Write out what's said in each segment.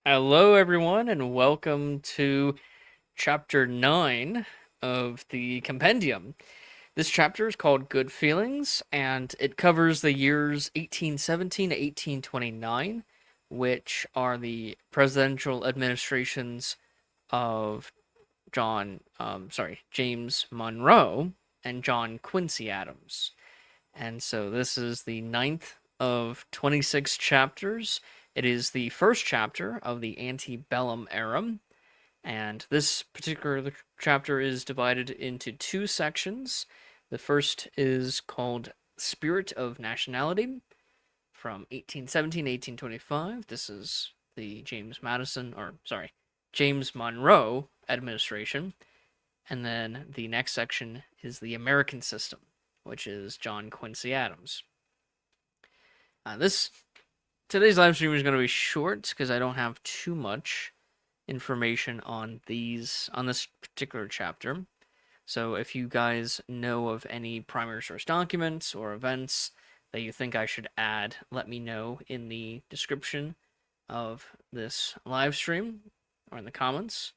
Hello, everyone, and welcome to chapter 9 of the compendium. This chapter is called Good Feelings, and it covers the years 1817 to 1829, which are the presidential administrations of James Monroe and John Quincy Adams. And so this is the ninth of 26 chapters. It is the first chapter of the Antebellum era, and this particular chapter is divided into two sections. The first is called Spirit of Nationality from 1817 to 1825. This is the James Monroe administration. And then the next section is the American system, which is John Quincy Adams. This today's live stream is going to be short because I don't have too much information on this particular chapter. So if you guys know of any primary source documents or events that you think I should add, let me know in the description of this live stream or in the comments.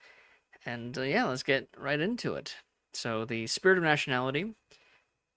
And yeah, let's get right into it. So the Spirit of Nationality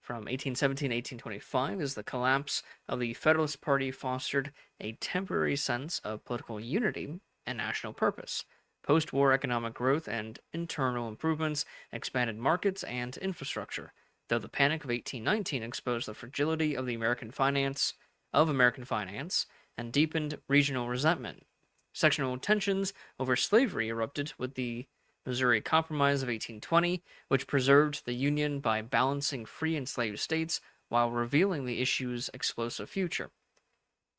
from 1817 to 1825 is the collapse of the Federalist Party fostered a temporary sense of political unity and national purpose. Post-war economic growth and internal improvements expanded markets and infrastructure, though the Panic of 1819 exposed the fragility of American finance and deepened regional resentment. Sectional tensions over slavery erupted with the Missouri Compromise of 1820, which preserved the Union by balancing free and slave states while revealing the issue's explosive future.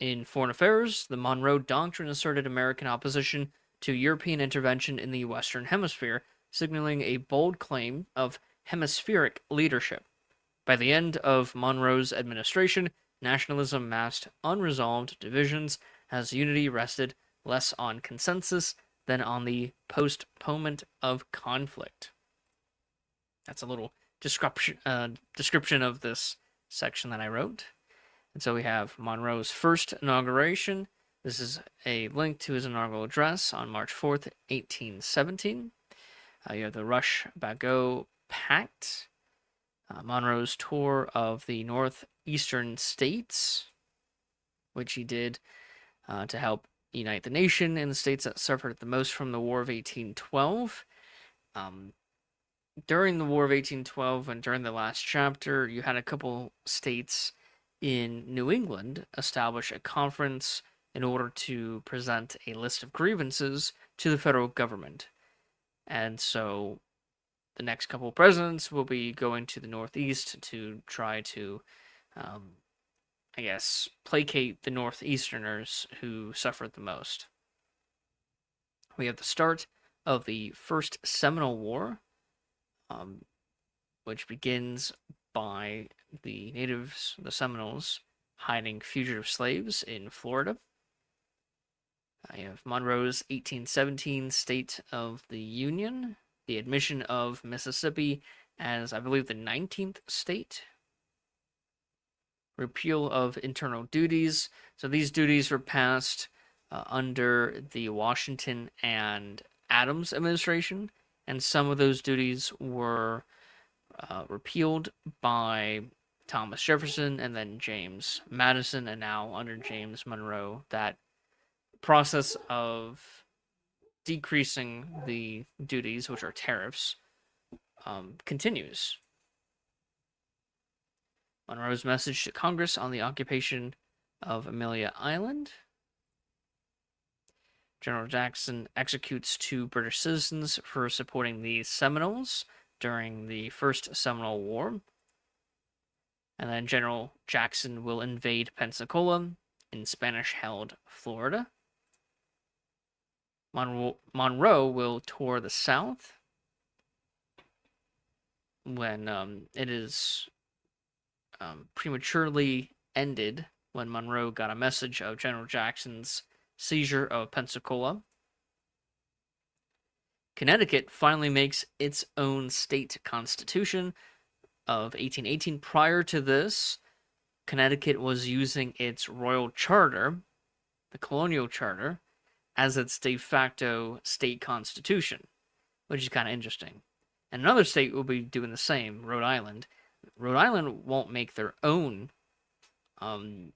In foreign affairs, the Monroe Doctrine asserted American opposition to European intervention in the Western Hemisphere, signaling a bold claim of hemispheric leadership. By the end of Monroe's administration, nationalism masked unresolved divisions as unity rested less on consensus than on the postponement of conflict. That's a little description of this section that I wrote. And so we have Monroe's first inauguration. This is a link to his inaugural address on March 4th, 1817. You have the Rush-Bagot Pact, Monroe's tour of the northeastern states, which he did to help unite the nation in the states that suffered the most from the War of 1812. During the War of 1812 and during the last chapter, you had a couple states in New England establish a conference in order to present a list of grievances to the federal government. And so the next couple of presidents will be going to the Northeast to try to placate the Northeasterners who suffered the most. We have the start of the First Seminole War, which begins by the natives, the Seminoles, hiding fugitive slaves in Florida. You have Monroe's 1817 State of the Union, the admission of Mississippi as, I believe, the 19th state, repeal of internal duties. So these duties were passed under the Washington and Adams administration, and some of those duties were repealed by Thomas Jefferson and then James Madison, and now under James Monroe. That process of decreasing the duties, which are tariffs, continues. Monroe's message to Congress on the occupation of Amelia Island. General Jackson executes 2 British citizens for supporting the Seminoles during the First Seminole War. And then General Jackson will invade Pensacola in Spanish-held Florida. Monroe will tour the South when it is prematurely ended when Monroe got a message of General Jackson's seizure of Pensacola. Connecticut finally makes its own state constitution of 1818. Prior to this, Connecticut was using its royal charter, the colonial charter, as its de facto state constitution, which is kind of interesting. And another state will be doing the same, Rhode Island. Rhode Island won't make their own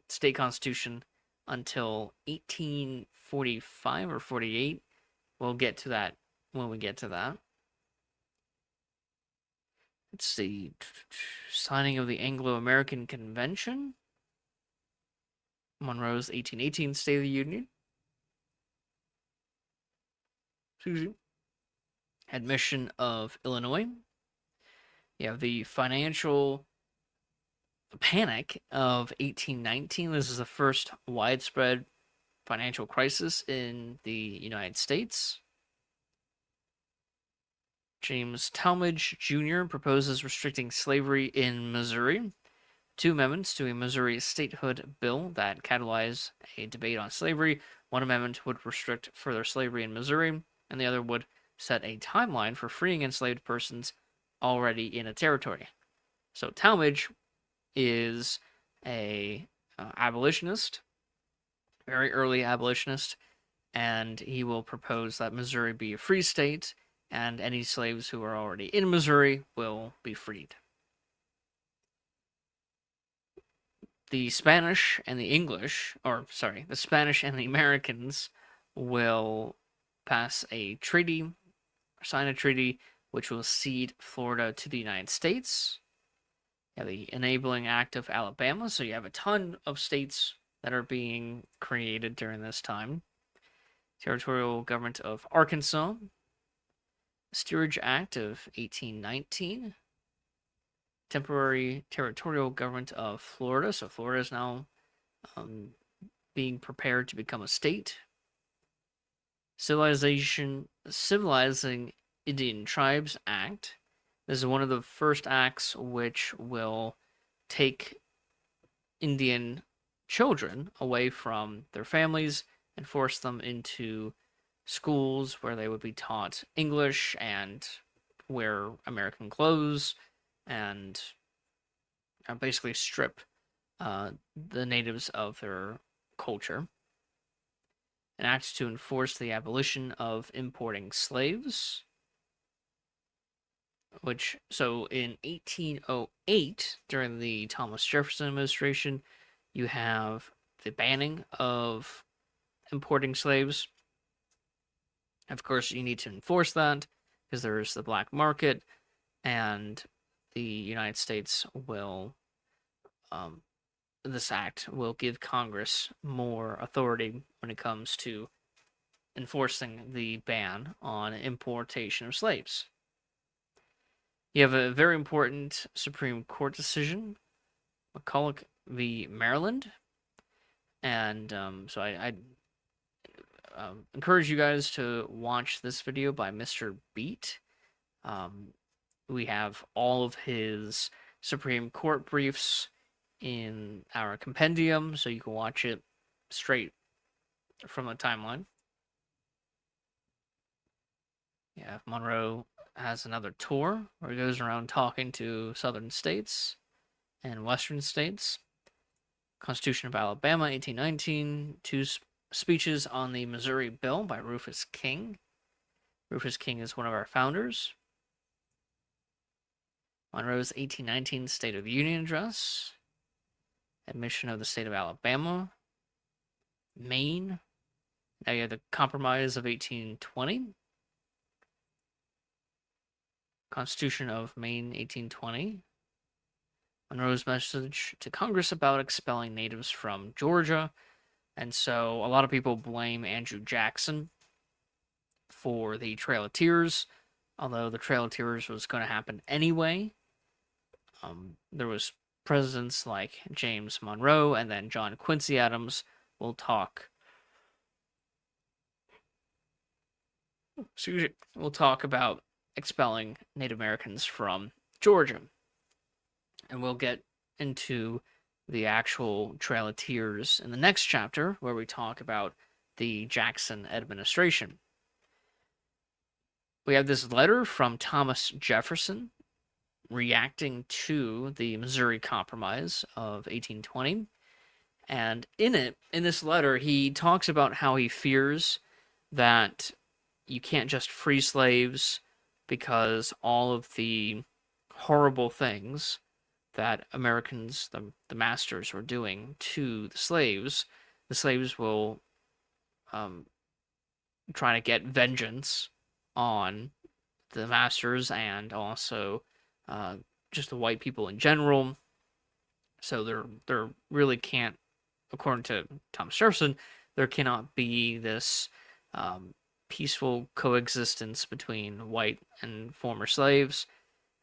state constitution until 1845 or 48. We'll get to that when we get to that. Let's see. Signing of the Anglo-American Convention. Monroe's 1818 State of the Union. Admission of Illinois. You have the financial panic of 1819. This is the first widespread financial crisis in the United States. James Talmadge Jr. proposes restricting slavery in Missouri. 2 amendments to a Missouri statehood bill that catalyzed a debate on slavery. One amendment would restrict further slavery in Missouri, and the other would set a timeline for freeing enslaved persons already in a territory. So Talmadge is a abolitionist, very early abolitionist, and he will propose that Missouri be a free state, and any slaves who are already in Missouri will be freed. The Spanish and the the Spanish and the Americans will sign a treaty which will cede Florida to the United States. You have the Enabling Act of Alabama, so you have a ton of states that are being created during this time. Territorial Government of Arkansas. Steerage Act of 1819. Temporary Territorial Government of Florida. So Florida is now being prepared to become a state. Civilizing Indian Tribes Act. This is one of the first acts which will take Indian children away from their families and force them into schools where they would be taught English and wear American clothes and basically strip the natives of their culture. An act to enforce the abolition of importing slaves. So in 1808, during the Thomas Jefferson administration, you have the banning of importing slaves. Of course, you need to enforce that because there is the black market, and the United States will, this act will give Congress more authority when it comes to enforcing the ban on importation of slaves. You have a very important Supreme Court decision, McCulloch v. Maryland, and so I encourage you guys to watch this video by Mr. Beat. We have all of his Supreme Court briefs in our compendium, so you can watch it straight from the timeline. Yeah, Monroe has another tour where he goes around talking to southern states and western states. Constitution of Alabama, 1819. 2 speeches on the Missouri Bill by Rufus King. Rufus King is one of our founders. Monroe's 1819 State of the Union Address. Admission of the state of Alabama. Maine. Now you have the Compromise of 1820. Constitution of Maine, 1820. Monroe's message to Congress about expelling natives from Georgia. And so a lot of people blame Andrew Jackson for the Trail of Tears, although the Trail of Tears was going to happen anyway. There was presidents like James Monroe and then John Quincy Adams. We'll talk about expelling Native Americans from Georgia. And we'll get into the actual Trail of Tears in the next chapter, where we talk about the Jackson administration. We have this letter from Thomas Jefferson reacting to the Missouri Compromise of 1820. And in this letter, he talks about how he fears that you can't just free slaves because all of the horrible things that Americans, the masters, were doing to the slaves will um, try to get vengeance on the masters and also uh, just the white people in general. So there really can't, according to Thomas Jefferson, there cannot be this um, peaceful coexistence between white and former slaves.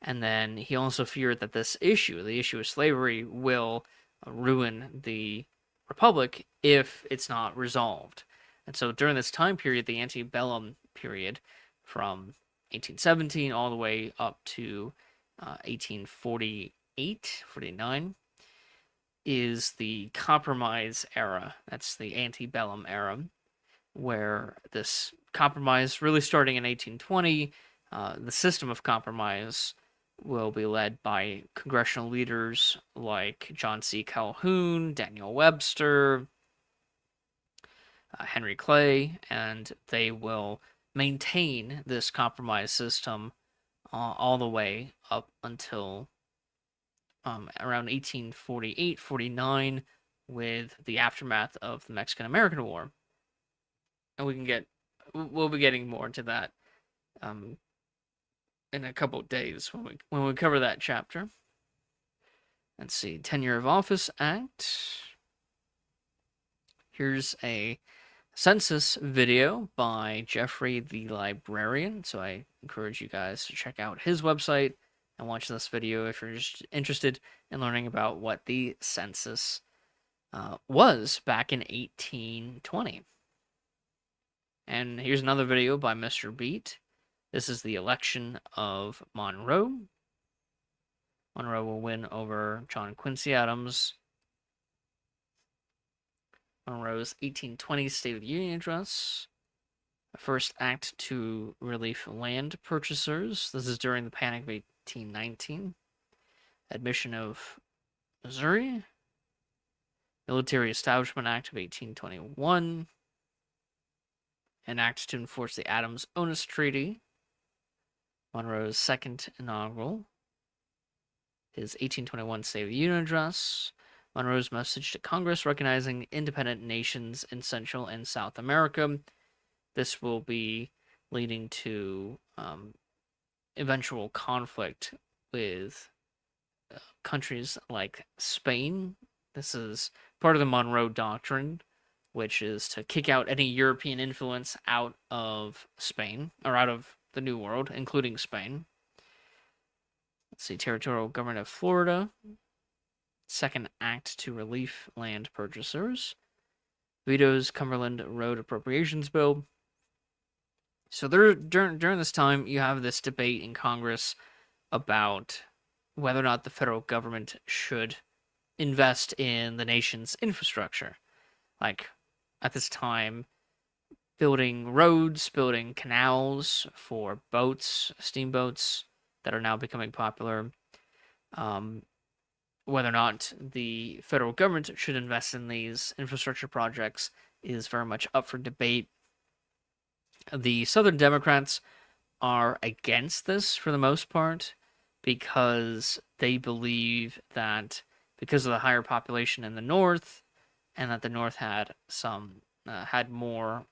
And then he also feared that the issue of slavery, will ruin the republic if it's not resolved. And so during this time period, the antebellum period, from 1817 all the way up to 1848, 49, is the compromise era. That's the antebellum era, where this compromise, really starting in 1820, the system of compromise will be led by congressional leaders like John C. Calhoun, Daniel Webster, Henry Clay, and they will maintain this compromise system all the way up until around 1848, 49, with the aftermath of the Mexican-American War. And we'll be getting more into that um, in a couple of days when we cover that chapter. Let's see, Tenure of Office Act. Here's a census video by Jeffrey the Librarian. So I encourage you guys to check out his website and watch this video if you're just interested in learning about what the census was back in 1820. And here's another video by Mr. Beat. This is the election of Monroe. Monroe will win over John Quincy Adams. Monroe's 1820 State of the Union Address. First act to relieve land purchasers. This is during the Panic of 1819. Admission of Missouri. Military Establishment Act of 1821. An act to enforce the Adams-Onis Treaty. Monroe's second inaugural. His 1821 State of the Union Address. Monroe's message to Congress recognizing independent nations in Central and South America. This will be leading to eventual conflict with countries like Spain. This is part of the Monroe Doctrine, which is to kick out any European influence out of Spain, or out of the New World, including Spain. Let's see, Territorial Government of Florida. Second act to relieve land purchasers. Vetoes Cumberland Road Appropriations Bill. So during this time, you have this debate in Congress about whether or not the federal government should invest in the nation's infrastructure. Like, at this time, building roads, building canals for boats, steamboats that are now becoming popular. Whether or not the federal government should invest in these infrastructure projects is very much up for debate. The Southern Democrats are against this for the most part because they believe that because of the higher population in the North, and that the North had had more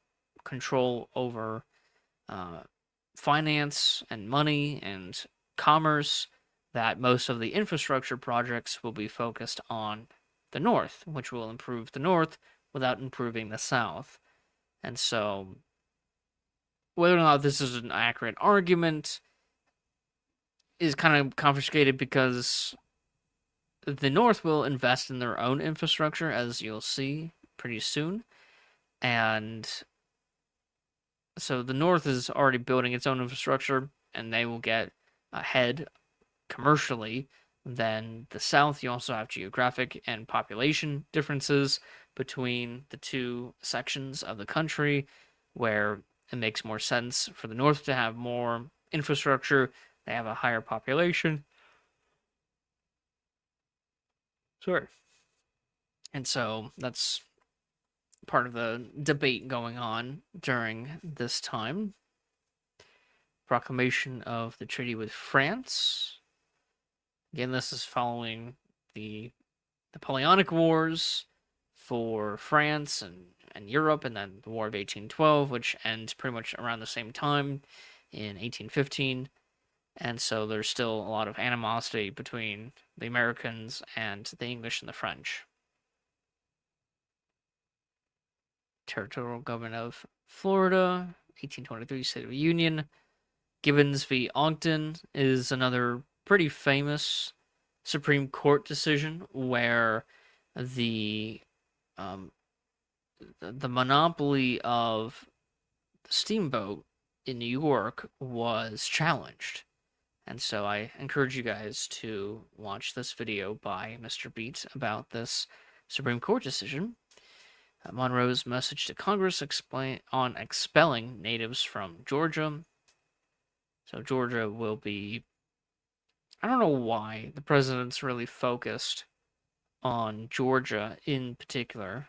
control over finance and money and commerce, that most of the infrastructure projects will be focused on the North, which will improve the North without improving the South. And so, whether or not this is an accurate argument is kind of confiscated because the North will invest in their own infrastructure, as you'll see pretty soon. And so the North is already building its own infrastructure, and they will get ahead commercially than the South. You also have geographic and population differences between the two sections of the country, where it makes more sense for the North to have more infrastructure. They have a higher population. Sure. And so that's part of the debate going on during this time. Proclamation of the treaty with France. Again, this is following the Napoleonic Wars for France and Europe, and then the War of 1812, which ends pretty much around the same time in 1815. And so there's still a lot of animosity between the Americans and the English and the French. Territorial Government of Florida, 1823 State of the Union. Gibbons v. Ogden is another pretty famous Supreme Court decision where the monopoly of the steamboat in New York was challenged. And so I encourage you guys to watch this video by Mr. Beat about this Supreme Court decision. Monroe's message to Congress on expelling natives from Georgia. So Georgia will be, I don't know why the president's really focused on Georgia in particular.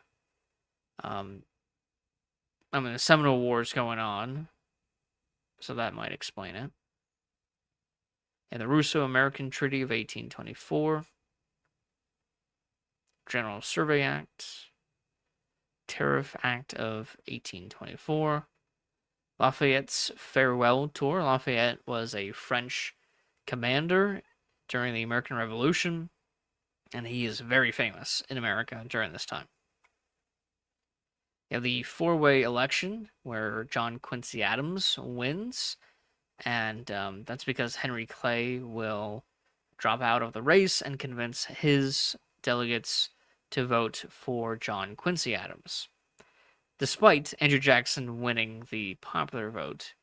The Seminole War is going on, so that might explain it. And the Russo-American Treaty of 1824, General Survey Act, Tariff Act of 1824, Lafayette's farewell tour. Lafayette was a French commander during the American Revolution, and he is very famous in America during this time. You have the four-way election where John Quincy Adams wins, and that's because Henry Clay will drop out of the race and convince his delegates to vote for John Quincy Adams, despite Andrew Jackson winning the popular vote.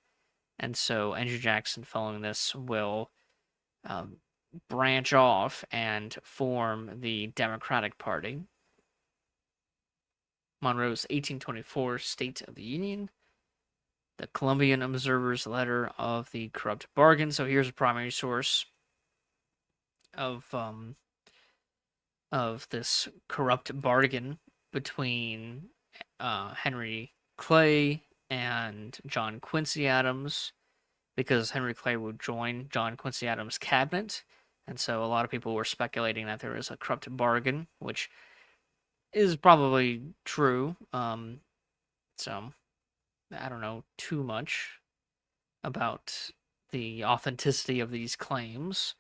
And so Andrew Jackson, following this, will branch off and form the Democratic Party. Monroe's 1824 State of the Union, the Columbian Observer's Letter of the Corrupt Bargain. So here's a primary source of this corrupt bargain between Henry Clay and John Quincy Adams, because Henry Clay would join John Quincy Adams' cabinet, and so a lot of people were speculating that there was a corrupt bargain, which is probably true. So I don't know too much about the authenticity of these claims,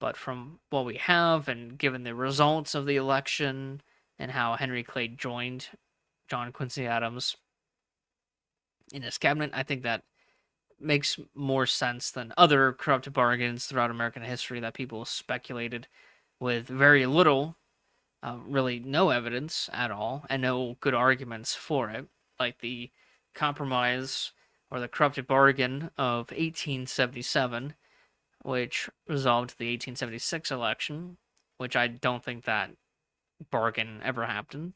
but from what we have, and given the results of the election and how Henry Clay joined John Quincy Adams in his cabinet, I think that makes more sense than other corrupt bargains throughout American history that people speculated with very little, really no evidence at all, and no good arguments for it, like the compromise or the corrupt bargain of 1877, which resolved the 1876 election, which I don't think that bargain ever happened.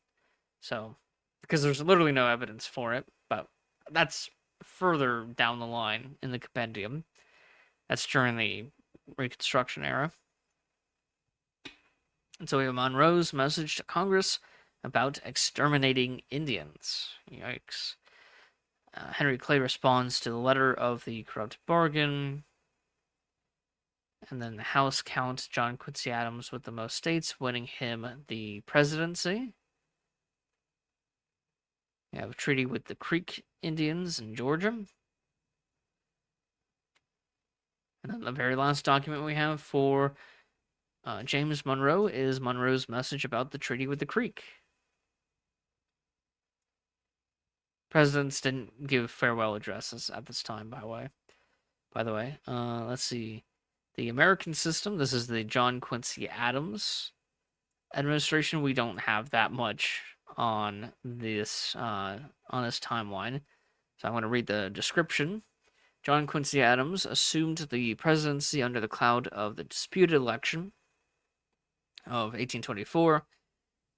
So, because there's literally no evidence for it, but that's further down the line in the compendium. That's during the Reconstruction era. And so we have Monroe's message to Congress about exterminating Indians. Yikes. Henry Clay responds to the letter of the corrupt bargain. And then the House counts John Quincy Adams with the most states, winning him the presidency. We have a treaty with the Creek Indians in Georgia. And then the very last document we have for James Monroe is Monroe's message about the treaty with the Creek. Presidents didn't give farewell addresses at this time, by the way. Let's see. The American system, this is the John Quincy Adams administration. We don't have that much on this timeline. So I'm going to read the description. John Quincy Adams assumed the presidency under the cloud of the disputed election of 1824,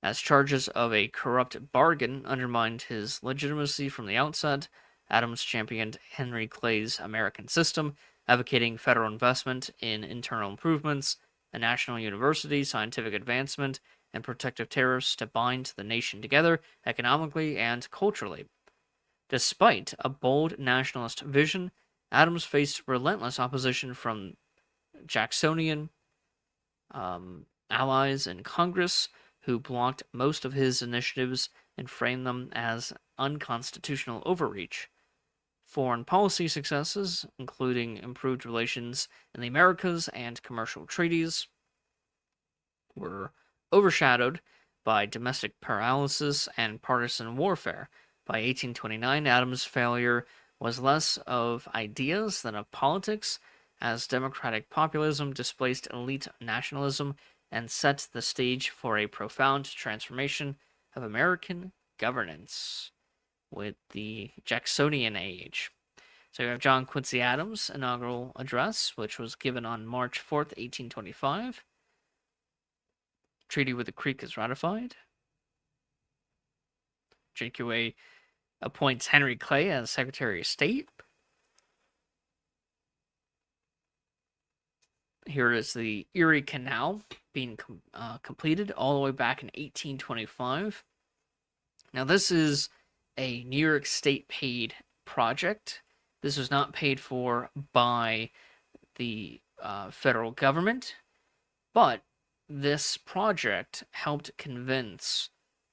as charges of a corrupt bargain undermined his legitimacy from the outset. Adams championed Henry Clay's American system, advocating federal investment in internal improvements, a national university, scientific advancement, and protective tariffs to bind the nation together economically and culturally. Despite a bold nationalist vision, Adams faced relentless opposition from Jacksonian allies in Congress who blocked most of his initiatives and framed them as unconstitutional overreach. Foreign policy successes, including improved relations in the Americas and commercial treaties, were overshadowed by domestic paralysis and partisan warfare. By 1829, Adams' failure was less of ideas than of politics, as democratic populism displaced elite nationalism and set the stage for a profound transformation of American governance with the Jacksonian Age. So you have John Quincy Adams' inaugural address, which was given on March 4th, 1825. Treaty with the Creek is ratified. JQA appoints Henry Clay as Secretary of State. Here is the Erie Canal being completed all the way back in 1825. Now, this is a New York State paid project. This was not paid for by the federal government, but this project helped convince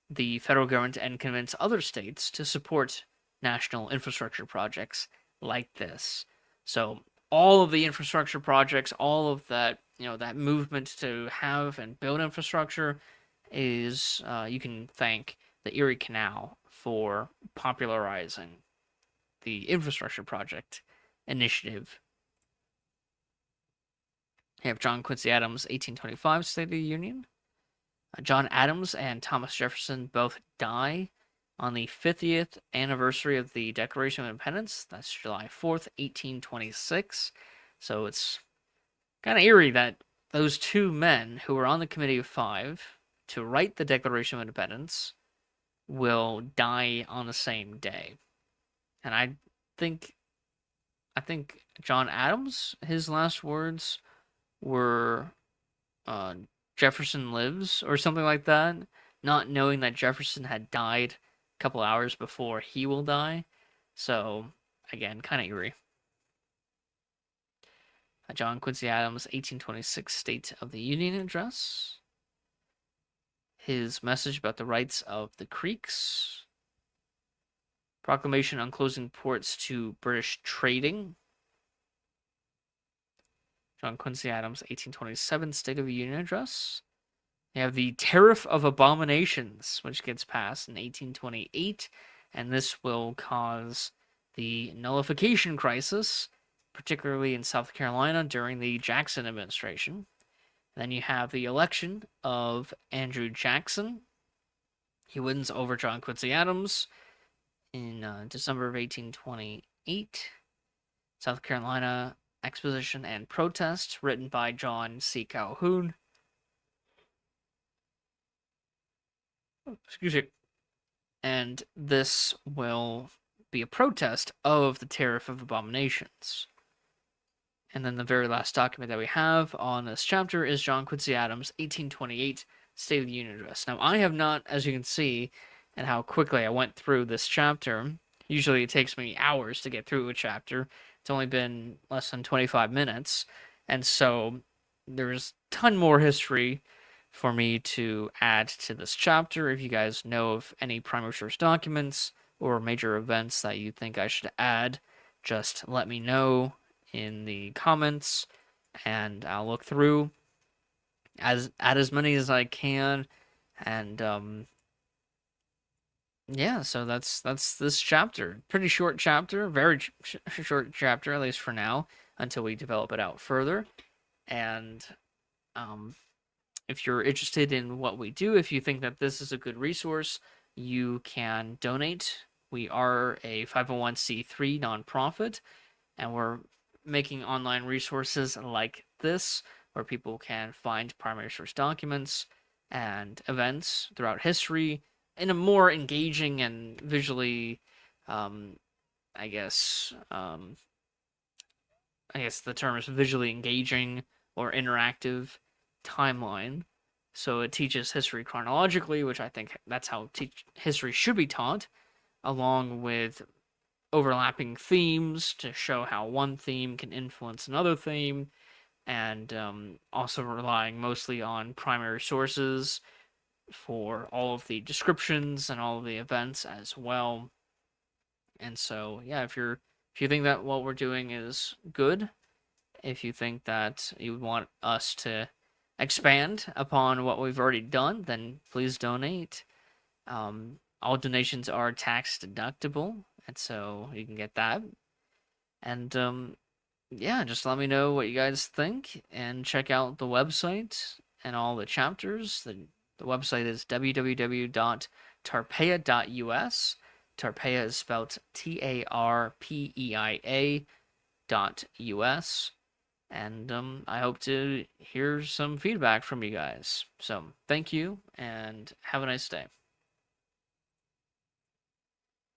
the federal government and convince other states to support national infrastructure projects like this. So all of the infrastructure projects, all of that, that movement to have and build infrastructure is, you can thank the Erie Canal for popularizing the infrastructure project initiative. You have John Quincy Adams' 1825 State of the Union. John Adams and Thomas Jefferson both die on the 50th anniversary of the Declaration of Independence. That's July 4th, 1826. So it's kind of eerie that those two men who were on the Committee of Five to write the Declaration of Independence will die on the same day. And I think John Adams, his last words were Jefferson lives or something like that, not knowing that Jefferson had died a couple hours before he will die. So, again, kind of eerie. John Quincy Adams' 1826 State of the Union Address. His message about the rights of the Creeks. Proclamation on closing ports to British trading. John Quincy Adams' 1827 State of the Union Address. You have the Tariff of Abominations, which gets passed in 1828, and this will cause the nullification crisis, particularly in South Carolina during the Jackson administration. And then you have the election of Andrew Jackson. He wins over John Quincy Adams in December of 1828. South Carolina Exposition and Protest, written by John C. Calhoun. Excuse me. And this will be a protest of the Tariff of Abominations. And then the very last document that we have on this chapter is John Quincy Adams' 1828 State of the Union Address. Now, I have not, as you can see, and how quickly I went through this chapter. Usually it takes me hours to get through a chapter. It's only been less than 25 minutes. And so there's a ton more history for me to add to this chapter. If you guys know of any primary source documents or major events that you think I should add, just let me know in the comments and I'll look through add as many as I can. And yeah, so that's this chapter. Pretty short chapter, very short chapter, at least for now, until we develop it out further. And if you're interested in what we do, if you think that this is a good resource, you can donate. We are a 501c3 nonprofit, and we're making online resources like this, where people can find primary source documents and events throughout history in a more engaging and visually, I guess the term is visually engaging or interactive timeline So it teaches history chronologically, which I think that's how history should be taught, along with overlapping themes to show how one theme can influence another theme, and also relying mostly on primary sources for all of the descriptions and all of the events as well. And so, yeah, if you think that what we're doing is good, if you think that you want us to expand upon what we've already done, then please donate. All donations are tax deductible, and so you can get that. And yeah, just let me know what you guys think, and check out the website and all the chapters. The website is www.tarpeia.us. Tarpeia is spelled TARPEIA.us. And I hope to hear some feedback from you guys. So thank you, and have a nice day.